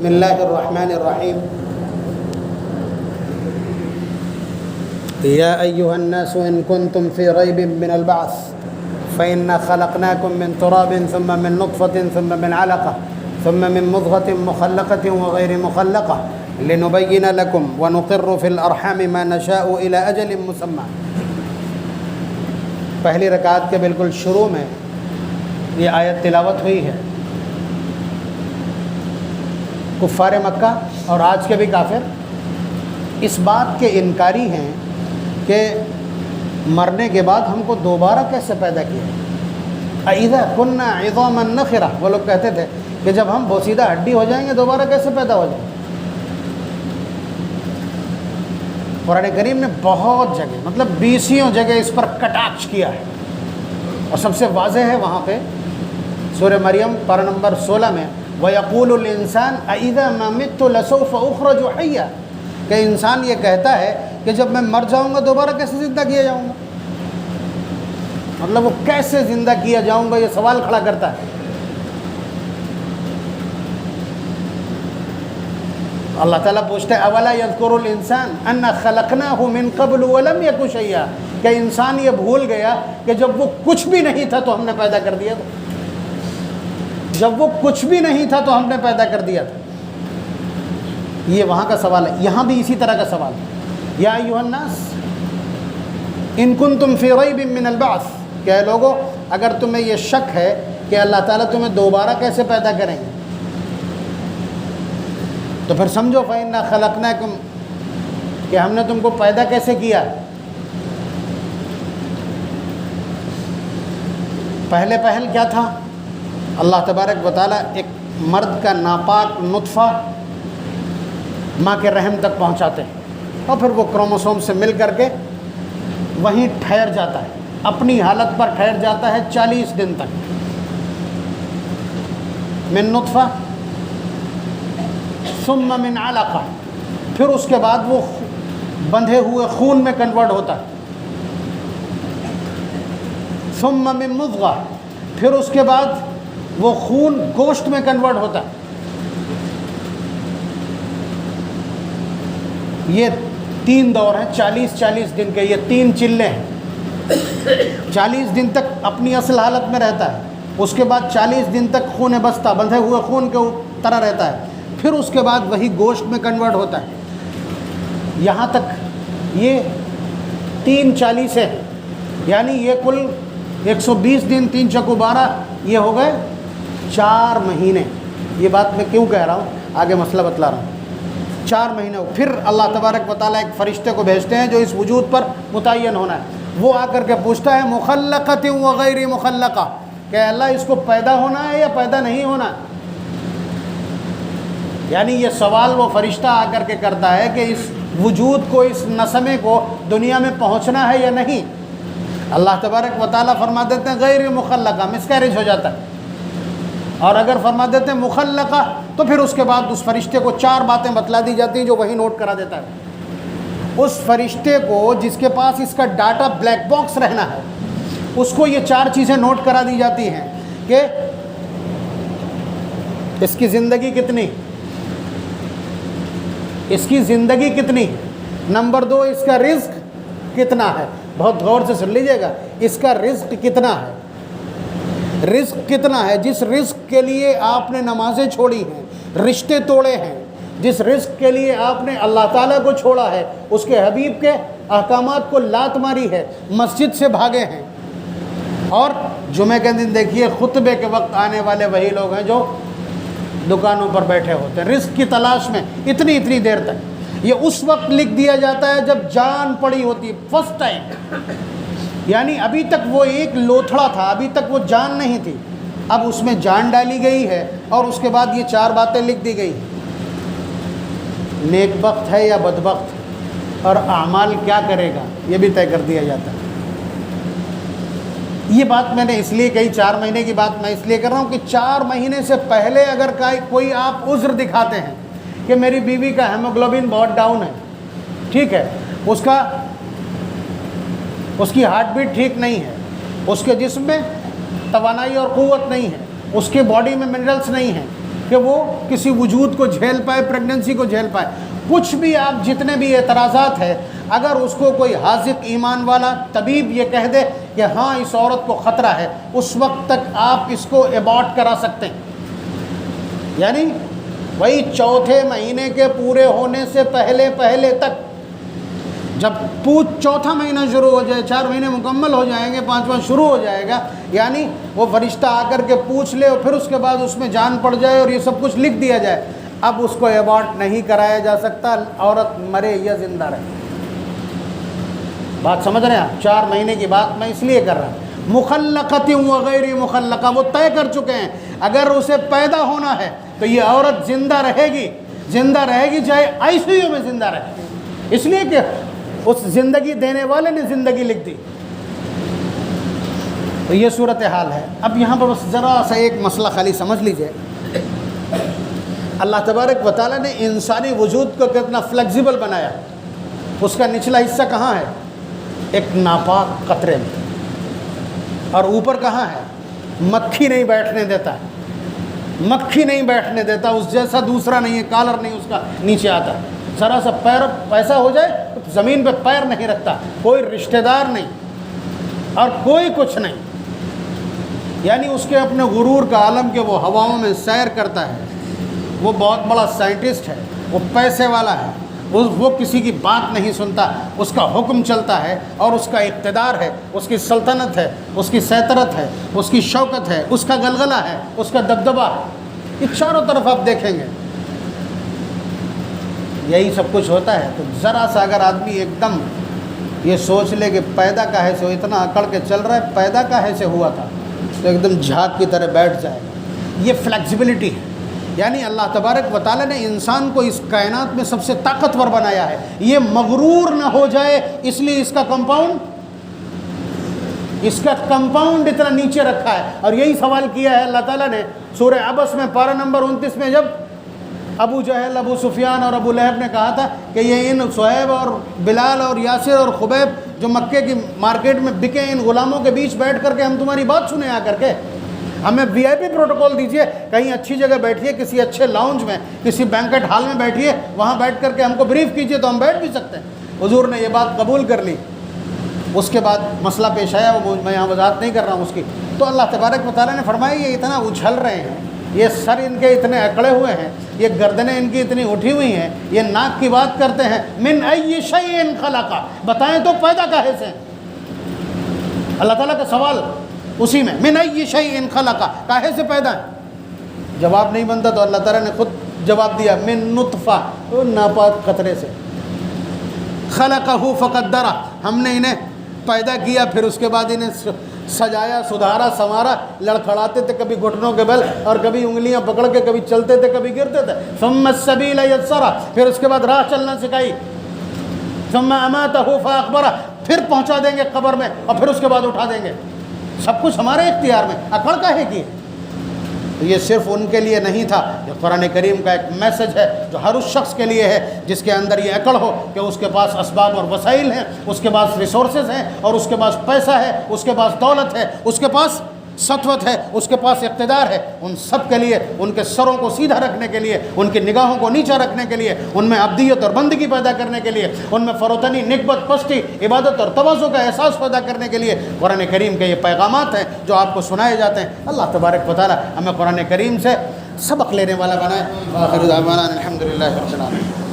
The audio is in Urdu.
بسم اللہ الرحمن الرحیم یا ایہا الناس ان کنتم فی ریب من البعث فإنا خلقناکم من تراب ثم من نطفة ثم من علقة ثم من مضغة مخلقة وغیر مخلقة لنبین لکم ونقر فی الارحام ما نشاء الى اجل مسمى۔ پہلی رکعت کے بالکل شروع میں یہ آیت تلاوت ہوئی ہے۔ کفار مکہ اور آج کے بھی کافر اس بات کے انکاری ہیں کہ مرنے کے بعد ہم کو دوبارہ کیسے پیدا کیا۔ اذا كنا عظاما نخرة، وہ لوگ کہتے تھے کہ جب ہم بوسیدہ ہڈی ہو جائیں گے دوبارہ کیسے پیدا ہو جائیں گے۔ قرآن کریم نے بہت جگہ مطلب 20 جگہ اس پر کٹاخ کیا ہے، اور سب سے واضح ہے وہاں پہ سورہ مریم پارہ نمبر 16 میں وَيَقُولُ الْإِنسَانُ أَإِذَا مَا مِتُّ لَسَوْفَ أُخْرَجُ حَيًّا، کہ انسان یہ کہتا ہے کہ جب میں مر جاؤں گا دوبارہ کیسے زندہ کیا جاؤں گا۔ مطلب وہ کیسے زندہ کیا جاؤں گا یہ سوال کھڑا کرتا ہے۔ اللہ تعالیٰ پوچھتے ہیں اولا یذکر الانسان انا خلقناہ من قبل ولم یک شیئا، کہ انسان یہ بھول گیا کہ جب وہ کچھ بھی نہیں تھا تو ہم نے پیدا کر دیا تھا۔ جب وہ کچھ بھی نہیں تھا تو ہم نے پیدا کر دیا تھا۔ یہ وہاں کا سوال ہے، یہاں بھی اسی طرح کا سوال ہے۔ یا ایھا الناس ان کنتم فی ریب من البعث، کہ اے لوگو اگر تمہیں یہ شک ہے کہ اللہ تعالیٰ تمہیں دوبارہ کیسے پیدا کریں گے تو پھر سمجھو فإنا خلقناکم، کہ ہم نے تم کو پیدا کیسے کیا۔ پہلے پہل کیا تھا؟ اللہ تبارک و تعالیٰ ایک مرد کا ناپاک نطفہ ماں کے رحم تک پہنچاتے ہیں، اور پھر وہ کروموسوم سے مل کر کے وہیں ٹھہر جاتا ہے، اپنی حالت پر ٹھہر جاتا ہے 40 دن تک۔ من نطفہ ثم من علقہ، پھر اس کے بعد وہ بندھے ہوئے خون میں کنورٹ ہوتا ہے۔ ثم من مضغہ، پھر اس کے بعد وہ خون گوشت میں کنورٹ ہوتا ہے۔ یہ 3 دور ہیں 40 دن کے، یہ 3 چلے ہیں۔ 40 دن تک اپنی اصل حالت میں رہتا ہے، اس کے بعد 40 دن تک خون بستہ بندھے ہوئے خون کے طرح رہتا ہے، پھر اس کے بعد وہی گوشت میں کنورٹ ہوتا ہے۔ یہاں تک یہ 3 40 ہے، یعنی یہ کل 120 دن 3 چکو 12، یہ ہو گئے 4 مہینے۔ یہ بات میں کیوں کہہ رہا ہوں، آگے مسئلہ بتلا رہا ہوں۔ 4 مہینے پھر اللہ تبارک و تعالیٰ ایک فرشتے کو بھیجتے ہیں جو اس وجود پر متعین ہونا ہے۔ وہ آ کر کے پوچھتا ہے مخلقۃ و غیر مخلقہ، کہ اللہ اس کو پیدا ہونا ہے یا پیدا نہیں ہونا ہے۔ یعنی یہ سوال وہ فرشتہ آ کر کے کرتا ہے کہ اس وجود کو، اس نسمے کو دنیا میں پہنچنا ہے یا نہیں۔ اللہ تبارک و تعالیٰ فرما دیتے ہیں غیر مخلقہ، مسکیریج ہو جاتا ہے، اور اگر فرما دیتے ہیں مخلقہ تو پھر اس کے بعد اس فرشتے کو 4 باتیں بتلا دی جاتی ہیں جو وہی نوٹ کرا دیتا ہے۔ اس فرشتے کو جس کے پاس اس کا ڈاٹا بلیک باکس رہنا ہے، اس کو یہ 4 چیزیں نوٹ کرا دی جاتی ہیں کہ اس کی زندگی کتنی، اس کی زندگی کتنی، نمبر 2 اس کا رزق کتنا ہے۔ بہت غور سے سن لیجئے گا، اس کا رزق کتنا ہے، رزق کتنا ہے، جس رزق کے لیے آپ نے نمازیں چھوڑی ہیں، رشتے توڑے ہیں، جس رزق کے لیے آپ نے اللہ تعالیٰ کو چھوڑا ہے، اس کے حبیب کے احکامات کو لات ماری ہے، مسجد سے بھاگے ہیں۔ اور جمعہ کے دن دیکھیے خطبے کے وقت آنے والے وہی لوگ ہیں جو دکانوں پر بیٹھے ہوتے ہیں رزق کی تلاش میں اتنی دیر تک۔ یہ اس وقت لکھ دیا جاتا ہے جب جان پڑی ہوتی ہے، فرسٹ ٹائم، یعنی ابھی تک وہ ایک لوتھڑا تھا، ابھی تک وہ جان نہیں تھی، اب اس میں جان ڈالی گئی ہے، اور اس کے بعد یہ 4 باتیں لکھ دی گئی۔ نیک بخت ہے یا بدبخت، اور اعمال کیا کرے گا یہ بھی طے کر دیا جاتا ہے۔ یہ بات میں نے اس لیے کہی، 4 مہینے کی بات میں اس لیے کر رہا ہوں کہ 4 مہینے سے پہلے اگر کوئی آپ عذر دکھاتے ہیں کہ میری بیوی کا ہیموگلوبن بہت ڈاؤن ہے، ٹھیک ہے، اس کی ہارٹ بیٹ ٹھیک نہیں ہے، اس کے جسم میں توانائی اور قوت نہیں ہے، اس کے باڈی میں منرلز نہیں ہیں، کہ وہ کسی وجود کو جھیل پائے، پریگننسی کو جھیل پائے۔ کچھ بھی آپ جتنے بھی اعتراضات ہیں، اگر اس کو کوئی حاذق ایمان والا طبیب یہ کہہ دے کہ ہاں اس عورت کو خطرہ ہے، اس وقت تک آپ اس کو ایبارٹ کرا سکتے ہیں، یعنی وہی چوتھے مہینے کے پورے ہونے سے پہلے تک، جب چوتھا مہینہ شروع ہو جائے، 4 مہینے مکمل ہو جائیں گے، 5واں شروع ہو جائے گا، یعنی وہ فرشتہ آ کر کے پوچھ لے اور پھر اس کے بعد اس میں جان پڑ جائے اور یہ سب کچھ لکھ دیا جائے، اب اس کو ایبارٹ نہیں کرایا جا سکتا، عورت مرے یا زندہ رہے۔ بات سمجھ رہے ہیں آپ؟ 4 مہینے کی بات میں اس لیے کر رہا ہوں۔ مخلقۃ و غیر مخلقہ، وہ طے کر چکے ہیں، اگر اسے پیدا ہونا ہے تو یہ عورت زندہ رہے گی چاہے آئی سی یو میں زندہ رہے، اس لیے کہ اس زندگی دینے والے نے زندگی لکھ دی۔ تو یہ صورتحال ہے۔ اب یہاں پر بس ذرا سا ایک مسئلہ خالی سمجھ لیجئے، اللہ تبارک و تعالیٰ نے انسانی وجود کو کتنا فلیکسیبل بنایا۔ اس کا نچلا حصہ کہاں ہے؟ ایک ناپاک قطرے میں، اور اوپر کہاں ہے؟ مکھی نہیں بیٹھنے دیتا، مکھی نہیں بیٹھنے دیتا، اس جیسا دوسرا نہیں ہے، کالر نہیں اس کا نیچے آتا، ذرا سا پیر ایسا ہو جائے تو زمین پہ پیر نہیں رکھتا، کوئی رشتہ دار نہیں اور کوئی کچھ نہیں، یعنی اس کے اپنے غرور کا عالم کہ وہ ہواؤں میں سیر کرتا ہے، وہ بہت بڑا سائنٹسٹ ہے، وہ پیسے والا ہے، وہ کسی کی بات نہیں سنتا، اس کا حکم چلتا ہے اور اس کا اقتدار ہے، اس کی سلطنت ہے، اس کی سیطرت ہے، اس کی شوکت ہے، اس کا غلغلہ ہے، اس کا دبدبہ ہے، یہ چاروں طرف آپ دیکھیں گے یہی سب کچھ ہوتا ہے۔ تو ذرا سا اگر آدمی ایک دم یہ سوچ لے کہ پیدا کاہے سے، اتنا اکڑ کے چل رہا ہے پیدا کاہے سے ہوا تھا، تو ایک دم جھاگ کی طرح بیٹھ جائے گا۔ یہ فلیکسیبلٹی ہے، یعنی اللہ تبارک و تعالیٰ نے انسان کو اس کائنات میں سب سے طاقتور بنایا ہے، یہ مغرور نہ ہو جائے اس لیے اس کا کمپاؤنڈ اتنا نیچے رکھا ہے۔ اور یہی سوال کیا ہے اللہ تعالیٰ نے سورہ عبس میں پارہ نمبر 29 میں، جب ابو جہل، ابو سفیان اور ابو لہب نے کہا تھا کہ یہ ان صہیب اور بلال اور یاسر اور خبیب جو مکے کی مارکیٹ میں بکے، ان غلاموں کے بیچ بیٹھ کر کے ہم تمہاری بات سنیں آ کر کے، ہمیں وی آئی پی پروٹوکول دیجئے، کہیں اچھی جگہ بیٹھیے، کسی اچھے لاؤنج میں، کسی بینکٹ ہال میں بیٹھیے، وہاں بیٹھ کر کے ہم کو بریف کیجئے تو ہم بیٹھ بھی سکتے ہیں۔ حضور نے یہ بات قبول کر لی۔ اس کے بعد مسئلہ پیش آیا، وہ میں یہاں وضاحت نہیں کر رہا ہوں اس کی، تو اللہ تبارک و تعالیٰ نے فرمایا یہ اتنا اچھل رہے ہیں، یہ سر ان کے اتنے اکڑے ہوئے ہیں، یہ گردنیں ان کی اتنی اٹھی ہوئی ہیں، یہ ناک کی بات کرتے ہیں، من ای شیء خلق، بتائیں تو پیدا کاہے سے؟ اللہ تعالیٰ کا سوال اسی میں، من ای شیء خلق، کاہے سے پیدا ہے؟ جواب نہیں بنتا تو اللہ تعالیٰ نے خود جواب دیا، من نطفہ، ناپاک قطرے سے، خلقہ فقدرہ، ہم نے انہیں پیدا کیا، پھر اس کے بعد انہیں سجایا، سدھارا، سنوارا، لڑکھڑاتے تھے کبھی گھٹنوں کے بل اور کبھی انگلیاں پکڑ کے، کبھی چلتے تھے کبھی گرتے تھے، ثم السبیل یسرہ، پھر اس کے بعد راہ چلنا سکھائی، ثم اماتہ فاقبرہ، پھر پہنچا دیں گے قبر میں اور پھر اس کے بعد اٹھا دیں گے، سب کچھ ہمارے اختیار میں، اکڑ کاہے کی؟ تو یہ صرف ان کے لیے نہیں تھا، یہ قرآن کریم کا ایک میسج ہے جو ہر اس شخص کے لیے ہے جس کے اندر یہ عقل ہو کہ اس کے پاس اسباب اور وسائل ہیں، اس کے پاس ریسورسز ہیں، اور اس کے پاس پیسہ ہے، اس کے پاس دولت ہے، اس کے پاس سطوت ہے، اس کے پاس اقتدار ہے، ان سب کے لیے، ان کے سروں کو سیدھا رکھنے کے لیے، ان کی نگاہوں کو نیچا رکھنے کے لیے، ان میں عبدیت اور بندگی پیدا کرنے کے لیے، ان میں فروتنی، نکبت، پستی، عبادت اور تواضع کا احساس پیدا کرنے کے لیے قرآن کریم کے یہ پیغامات ہیں جو آپ کو سنائے جاتے ہیں۔ اللہ تبارک و تعالی ہمیں قرآن کریم سے سبق لینے والا بنائے۔ آخر دعوانا الحمدللہ رب العالمین۔